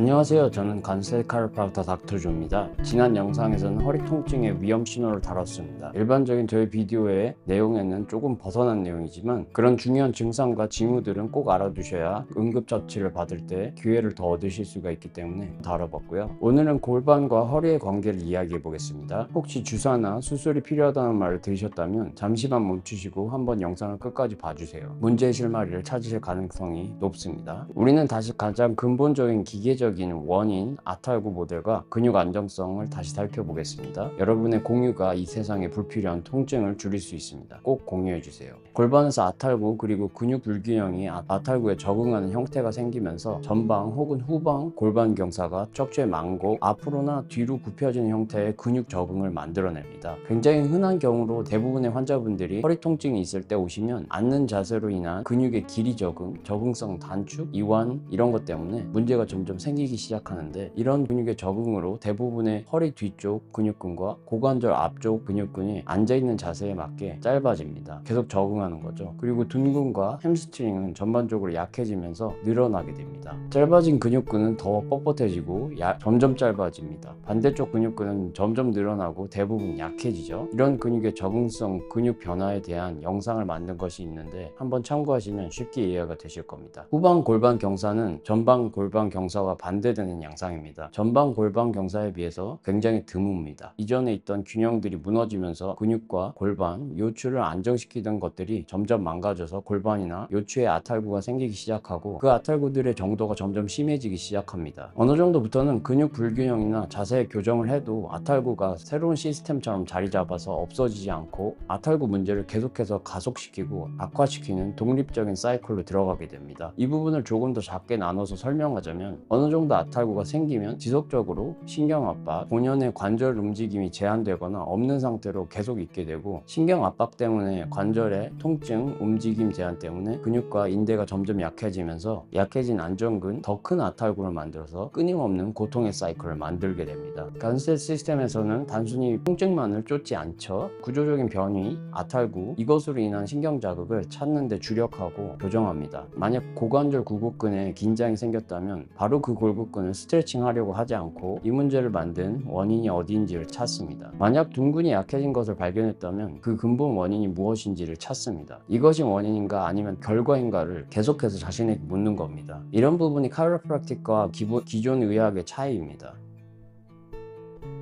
안녕하세요. 저는 간세 카이로프락터 닥터조입니다. 지난 영상에서는 허리 통증의 위험 신호를 다뤘습니다. 일반적인 저희 비디오의 내용에는 조금 벗어난 내용이지만 그런 중요한 증상과 징후들은 꼭 알아두셔야 응급처치를 받을 때 기회를 더 얻으실 수가 있기 때문에 다뤄봤고요. 오늘은 골반과 허리의 관계를 이야기해 보겠습니다. 혹시 주사나 수술이 필요하다는 말을 들으셨다면 잠시만 멈추시고 한번 영상을 끝까지 봐주세요. 문제의 실마리를 찾으실 가능성이 높습니다. 우리는 다시 가장 근본적인 기계적인 원인 아탈구 모델과 근육 안정성을 다시 살펴보겠습니다. 여러분의 공유가 이 세상에 불필요한 통증을 줄일 수 있습니다. 꼭 공유해 주세요. 골반에서 아탈구 그리고 근육 불균형이 아탈구에 적응하는 형태가 생기면서 전방 혹은 후방 골반 경사가 척추의 망고 앞으로나 뒤로 굽혀지는 형태의 근육 적응을 만들어냅니다. 굉장히 흔한 경우로 대부분의 환자분들이 허리 통증이 있을 때 오시면 앉는 자세로 인한 근육의 길이 적응, 적응성 단축, 이완 이런 것 때문에 문제가 점점 생기기 시작하는데, 이런 근육의 적응으로 대부분의 허리 뒤쪽 근육근과 고관절 앞쪽 근육근이 앉아있는 자세에 맞게 짧아집니다. 계속 적응하는 거죠. 그리고 둔근과 햄스트링은 전반적으로 약해지면서 늘어나게 됩니다. 짧아진 근육근은 더 뻣뻣해지고 점점 짧아집니다. 반대쪽 근육근은 점점 늘어나고 대부분 약해지죠. 이런 근육의 적응성 근육 변화에 대한 영상을 만든 것이 있는데 한번 참고하시면 쉽게 이해가 되실 겁니다. 후방 골반 경사는 전방 골반 경사와 반대되는 양상입니다. 전방 골반 경사에 비해서 굉장히 드뭅니다. 이전에 있던 균형들이 무너지면서 근육과 골반, 요추를 안정시키던 것들이 점점 망가져서 골반이나 요추에 아탈구가 생기기 시작하고 그 아탈구들의 정도가 점점 심해지기 시작합니다. 어느 정도부터는 근육 불균형이나 자세 교정을 해도 아탈구가 새로운 시스템처럼 자리 잡아서 없어지지 않고 아탈구 문제를 계속해서 가속시키고 악화시키는 독립적인 사이클로 들어가게 됩니다. 이 부분을 조금 더 작게 나눠서 설명하자면, 어느 정도 아탈구가 생기면 지속적으로 신경압박, 본연의 관절 움직임이 제한되거나 없는 상태로 계속 있게 되고, 신경압박 때문에 관절의 통증, 움직임 제한 때문에 근육과 인대가 점점 약해지면서 약해진 안정근, 더 큰 아탈구를 만들어서 끊임없는 고통의 사이클을 만들게 됩니다. 간세 시스템에서는 단순히 통증만을 쫓지 않죠. 구조적인 변이, 아탈구, 이것으로 인한 신경 자극을 찾는 데 주력하고 교정합니다. 만약 고관절 구곡근에 긴장이 생겼다면 바로 그 골격근을 스트레칭 하려고 하지 않고 이 문제를 만든 원인이 어디인지를 찾습니다. 만약 둔근이 약해진 것을 발견했다면 그 근본 원인이 무엇인지를 찾습니다. 이것이 원인인가 아니면 결과인가를 계속해서 자신에게 묻는 겁니다. 이런 부분이 카이로프랙틱과 기존 의학의 차이입니다.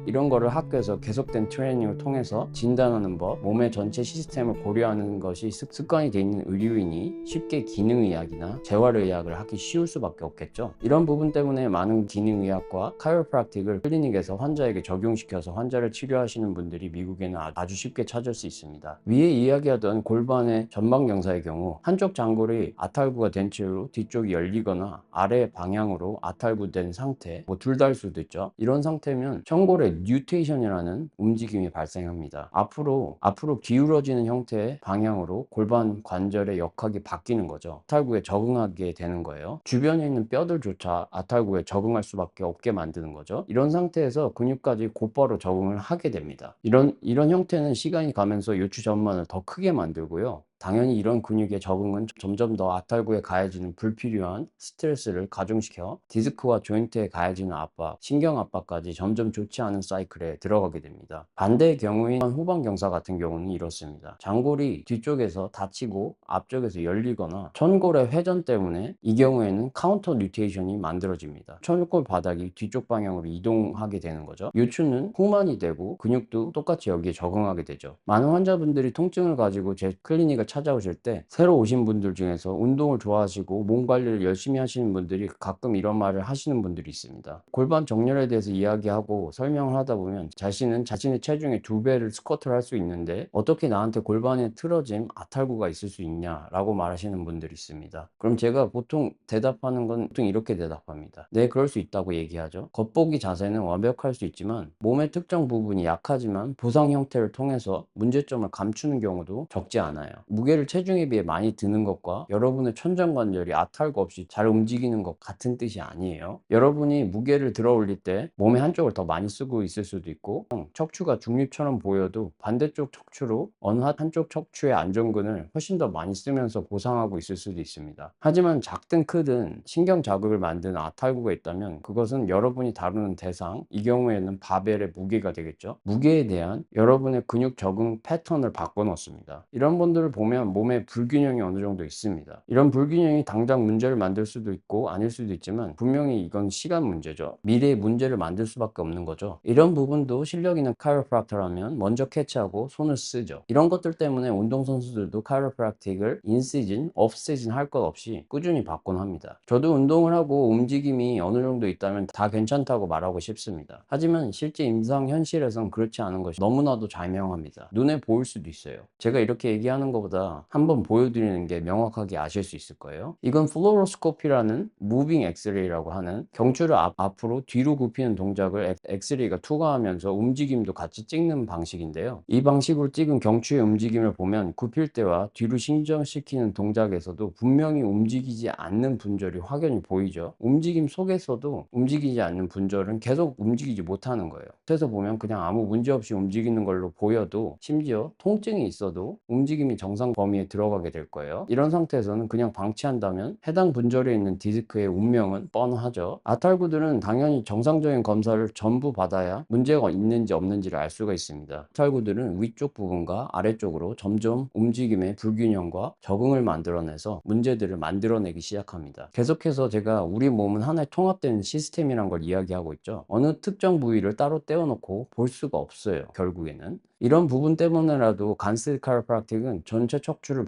이런 거를 학교에서 계속된 트레이닝을 통해서 진단하는 법, 몸의 전체 시스템을 고려하는 것이 습관이 돼 있는 의료인이 쉽게 기능의학이나 재활의학을 하기 쉬울 수밖에 없겠죠. 이런 부분 때문에 많은 기능의학과 카이로프랙틱을 클리닉에서 환자에게 적용시켜서 환자를 치료하시는 분들이 미국에는 아주 쉽게 찾을 수 있습니다. 위에 이야기하던 골반의 전방 경사의 경우 한쪽 장골이 아탈구가 된 채로 뒤쪽이 열리거나 아래 방향으로 아탈구된 상태, 둘 다일 수도 있죠. 이런 상태면 청골의 뉴테이션이라는 움직임이 발생합니다. 앞으로 기울어지는 형태의 방향으로 골반 관절의 역학이 바뀌는 거죠. 아탈구에 적응하게 되는 거예요. 주변에 있는 뼈들조차 아탈구에 적응할 수밖에 없게 만드는 거죠. 이런 상태에서 근육까지 곧바로 적응을 하게 됩니다. 이런 형태는 시간이 가면서 요추 전만을 더 크게 만들고요. 당연히 이런 근육의 적응은 점점 더 아탈구에 가해지는 불필요한 스트레스를 가중시켜 디스크와 조인트에 가해지는 압박, 신경 압박까지 점점 좋지 않은 사이클에 들어가게 됩니다. 반대의 경우인 후방 경사 같은 경우는 이렇습니다. 장골이 뒤쪽에서 다치고 앞쪽에서 열리거나 천골의 회전 때문에 이 경우에는 카운터 뉴테이션이 만들어집니다. 천골 바닥이 뒤쪽 방향으로 이동하게 되는 거죠. 요추는 후만이 되고 근육도 똑같이 여기에 적응하게 되죠. 많은 환자분들이 통증을 가지고 제 클리닉을 찾아오실 때 새로 오신 분들 중에서 운동을 좋아하시고 몸 관리를 열심히 하시는 분들이 가끔 이런 말을 하시는 분들이 있습니다. 골반 정렬에 대해서 이야기하고 설명을 하다 보면 자신은 자신의 체중의 2배를 스쿼트를 할 수 있는데 어떻게 나한테 골반에 틀어짐, 아탈구가 있을 수 있냐라고 말하시는 분들이 있습니다. 그럼 제가 보통 대답하는 건 보통 이렇게 대답합니다. 네, 그럴 수 있다고 얘기하죠. 겉보기 자세는 완벽할 수 있지만 몸의 특정 부분이 약하지만 보상 형태를 통해서 문제점을 감추는 경우도 적지 않아요. 무게를 체중에 비해 많이 드는 것과 여러분의 천정관절이 아탈구 없이 잘 움직이는 것 같은 뜻이 아니에요. 여러분이 무게를 들어 올릴 때 몸의 한쪽을 더 많이 쓰고 있을 수도 있고, 척추가 중립처럼 보여도 반대쪽 척추로 어느 한쪽 척추의 안정근을 훨씬 더 많이 쓰면서 고상하고 있을 수도 있습니다. 하지만 작든 크든 신경 자극을 만드는 아탈구가 있다면 그것은 여러분이 다루는 대상, 이 경우에는 바벨의 무게가 되겠죠. 무게에 대한 여러분의 근육 적응 패턴을 바꿔 놓습니다. 이런 분들을 보면 몸에 불균형이 어느 정도 있습니다. 이런 불균형이 당장 문제를 만들 수도 있고 아닐 수도 있지만 분명히 이건 시간 문제죠. 미래에 문제를 만들 수밖에 없는 거죠. 이런 부분도 실력 있는 카이로프락터라면 먼저 캐치하고 손을 쓰죠. 이런 것들 때문에 운동선수들도 카이로프락틱을 인시즌, 오프시즌 할 것 없이 꾸준히 받곤 합니다. 저도 운동을 하고 움직임이 어느 정도 있다면 다 괜찮다고 말하고 싶습니다. 하지만 실제 임상 현실에선 그렇지 않은 것이 너무나도 자명합니다. 눈에 보일 수도 있어요. 제가 이렇게 얘기하는 것보다 한번 보여드리는 게 명확하게 아실 수 있을 거예요. 이건 플로로스코피라는 무빙 엑스레이라고 하는 경추를 앞으로 뒤로 굽히는 동작을 엑스레이가 투과하면서 움직임도 같이 찍는 방식인데요. 이 방식으로 찍은 경추의 움직임을 보면 굽힐 때와 뒤로 신정시키는 동작에서도 분명히 움직이지 않는 분절이 확연히 보이죠. 움직임 속에서도 움직이지 않는 분절은 계속 움직이지 못하는 거예요. 그래서 보면 그냥 아무 문제 없이 움직이는 걸로 보여도 심지어 통증이 있어도 움직임이 정상 범위에 들어가게 될 거예요. 이런 상태에서는 그냥 방치한다면 해당 분절에 있는 디스크의 운명은 뻔하죠. 아탈구들은 당연히 정상적인 검사를 전부 받아야 문제가 있는지 없는지를 알 수가 있습니다. 아탈구들은 위쪽 부분과 아래쪽으로 점점 움직임의 불균형과 적응을 만들어내서 문제들을 만들어내기 시작합니다. 계속해서 제가 우리 몸은 하나의 통합된 시스템이란 걸 이야기하고 있죠. 어느 특정 부위를 따로 떼어놓고 볼 수가 없어요. 결국에는 이런 부분 때문에라도 간스 카이로프락틱은 전체 척추를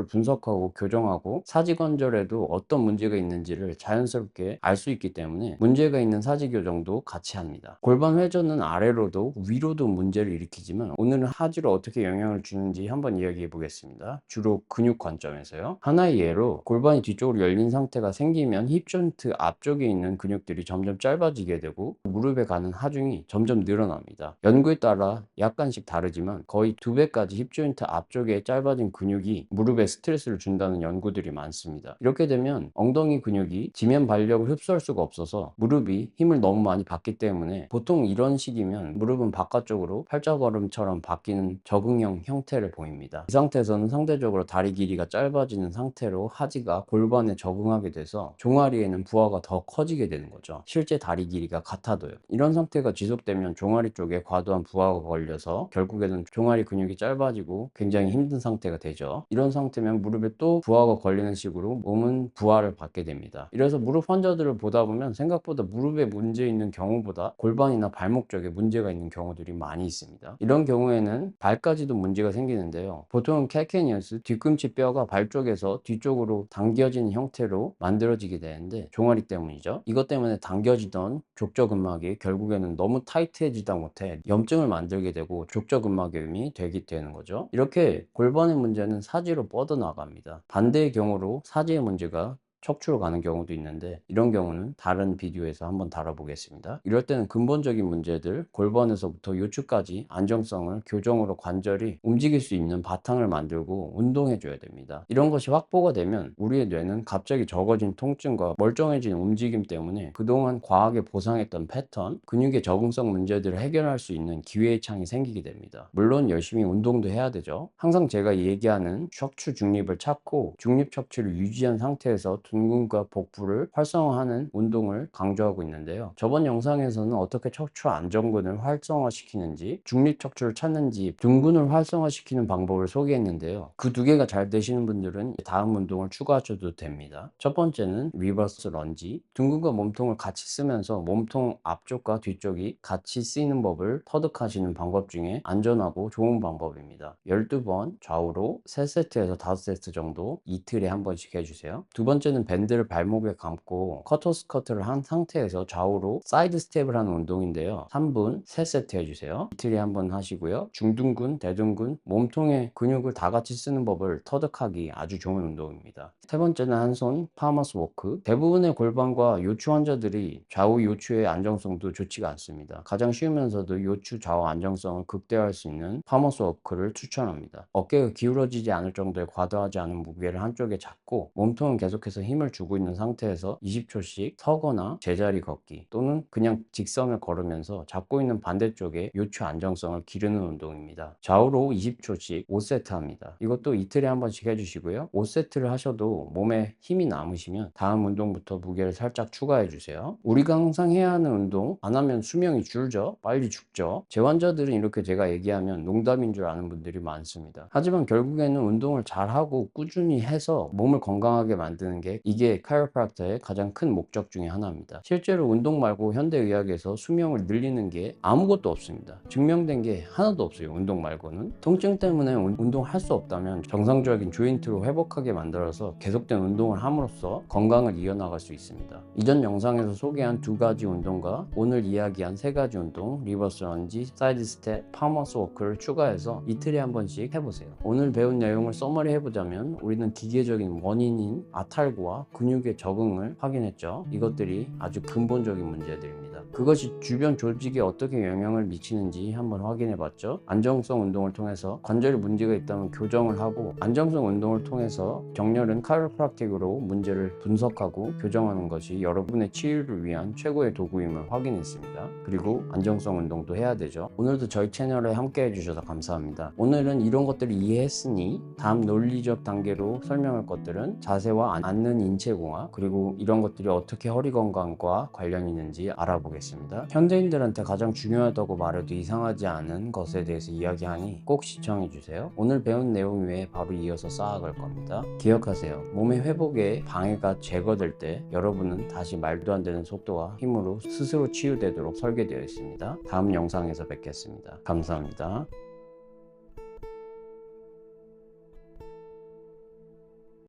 분석하고 교정하고 사지관절에도 어떤 문제가 있는지를 자연스럽게 알 수 있기 때문에 문제가 있는 사지 교정도 같이 합니다. 골반 회전은 아래로도 위로도 문제를 일으키지만 오늘은 하지로 어떻게 영향을 주는지 한번 이야기해 보겠습니다. 주로 근육 관점에서요. 하나의 예로 골반이 뒤쪽으로 열린 상태가 생기면 힙 조인트 앞쪽에 있는 근육들이 점점 짧아지게 되고 무릎에 가는 하중이 점점 늘어납니다. 연구에 따라 약간씩 다르지만 거의 2배까지 힙 조인트 앞쪽에 짧아진 근육이 무릎에 스트레스를 준다는 연구들이 많습니다. 이렇게 되면 엉덩이 근육이 지면 발력을 흡수할 수가 없어서 무릎이 힘을 너무 많이 받기 때문에 보통 이런 식이면 무릎은 바깥쪽으로 팔자걸음처럼 바뀌는 적응형 형태를 보입니다. 이 상태에서는 상대적으로 다리 길이가 짧아지는 상태로 하지가 골반에 적응하게 돼서 종아리에는 부하가 더 커지게 되는 거죠. 실제 다리 길이가 같아도요. 이런 상태가 지속되면 종아리 쪽에 과도한 부하가 걸려서 결국에는 종아리 근육이 짧아지고 굉장히 힘든 상태가 되죠. 이런 상태면 무릎에 또 부하가 걸리는 식으로 몸은 부하를 받게 됩니다. 이래서 무릎 환자들을 보다 보면 생각보다 무릎에 문제 있는 경우보다 골반이나 발목 쪽에 문제가 있는 경우들이 많이 있습니다. 이런 경우에는 발까지도 문제가 생기는데요. 보통은 calcaneus, 뒤꿈치 뼈가 발 쪽에서 뒤쪽으로 당겨진 형태로 만들어지게 되는데 종아리 때문이죠. 이것 때문에 당겨지던 족저근막이 결국에는 너무 타이트해지다 못해 염증을 만들게 되고 족저근막염이 되는 거죠. 이렇게 골반의 문제는 사지로 뻗어나갑니다. 반대의 경우로 사지의 문제가 척추로 가는 경우도 있는데 이런 경우는 다른 비디오에서 한번 다뤄보겠습니다. 이럴 때는 근본적인 문제들, 골반에서부터 요추까지 안정성을 교정으로 관절이 움직일 수 있는 바탕을 만들고 운동해줘야 됩니다. 이런 것이 확보가 되면 우리의 뇌는 갑자기 적어진 통증과 멀쩡해진 움직임 때문에 그동안 과하게 보상했던 패턴, 근육의 적응성 문제들을 해결할 수 있는 기회의 창이 생기게 됩니다. 물론 열심히 운동도 해야 되죠. 항상 제가 얘기하는 척추 중립을 찾고 중립 척추를 유지한 상태에서 둔근과 복부를 활성화하는 운동을 강조하고 있는데요. 저번 영상에서는 어떻게 척추 안정근을 활성화시키는지, 중립 척추를 찾는지, 둔근을 활성화시키는 방법을 소개했는데요. 그 두 개가 잘 되시는 분들은 다음 운동을 추가하셔도 됩니다. 첫 번째는 리버스 런지. 둔근과 몸통을 같이 쓰면서 몸통 앞쪽과 뒤쪽이 같이 쓰이는 법을 터득하시는 방법 중에 안전하고 좋은 방법입니다. 12번 좌우로 3세트에서 5세트 정도 이틀에 한 번씩 해주세요. 두 번째는 번째는 밴드를 발목에 감고 커터 스커트를 한 상태에서 좌우로 사이드 스텝을 하는 운동인데요. 3분 3세트 해주세요. 이틀에 한 번 하시고요. 중둔근, 대둔근, 몸통의 근육을 다 같이 쓰는 법을 터득하기 아주 좋은 운동입니다. 세 번째는 한 손 파머스 워크. 대부분의 골반과 요추 환자들이 좌우 요추의 안정성도 좋지가 않습니다. 가장 쉬우면서도 요추 좌우 안정성을 극대화할 수 있는 파머스 워크를 추천합니다. 어깨가 기울어지지 않을 정도의 과도하지 않은 무게를 한쪽에 잡고 몸통은 계속해서 힘을 주고 있는 상태에서 20초씩 서거나 제자리 걷기 또는 그냥 직선을 걸으면서 잡고 있는 반대쪽에 요추 안정성을 기르는 운동입니다. 좌우로 20초씩 5세트 합니다. 이것도 이틀에 한 번씩 해주시고요. 5세트를 하셔도 몸에 힘이 남으시면 다음 운동부터 무게를 살짝 추가해 주세요. 우리가 항상 해야 하는 운동 안 하면 수명이 줄죠. 빨리 죽죠. 제 환자들은 이렇게 제가 얘기하면 농담인 줄 아는 분들이 많습니다. 하지만 결국에는 운동을 잘하고 꾸준히 해서 몸을 건강하게 만드는 게 이게 카이로프락터의 가장 큰 목적 중에 하나입니다. 실제로 운동 말고 현대의학에서 수명을 늘리는 게 아무것도 없습니다. 증명된 게 하나도 없어요. 운동 말고는. 통증 때문에 운동할 수 없다면 정상적인 조인트로 회복하게 만들어서 계속된 운동을 함으로써 건강을 이어나갈 수 있습니다. 이전 영상에서 소개한 2가지 운동과 오늘 이야기한 3가지 운동, 리버스 런지, 사이드 스텝, 파머스 워크를 추가해서 이틀에 한 번씩 해보세요. 오늘 배운 내용을 써머리 해보자면 우리는 기계적인 원인인 아탈구와 근육의 적응을 확인했죠. 이것들이 아주 근본적인 문제들입니다. 그것이 주변 조직에 어떻게 영향을 미치는지 한번 확인해봤죠. 안정성 운동을 통해서 관절에 문제가 있다면 교정을 하고, 안정성 운동을 통해서 정렬은 카이로프락틱으로 문제를 분석하고 교정하는 것이 여러분의 치유를 위한 최고의 도구임을 확인했습니다. 그리고 안정성 운동도 해야 되죠. 오늘도 저희 채널에 함께 해주셔서 감사합니다. 오늘은 이런 것들을 이해했으니 다음 논리적 단계로 설명할 것들은 자세와 앉는 인체공학, 그리고 이런 것들이 어떻게 허리 건강과 관련이 있는지 알아보겠습니다. 현대인들한테 가장 중요하다고 말해도 이상하지 않은 것에 대해서 이야기하니 꼭 시청해주세요. 오늘 배운 내용 외에 바로 이어서 쌓아갈 겁니다. 기억하세요. 몸의 회복에 방해가 제거될 때 여러분은 다시 말도 안 되는 속도와 힘으로 스스로 치유되도록 설계되어 있습니다. 다음 영상에서 뵙겠습니다. 감사합니다.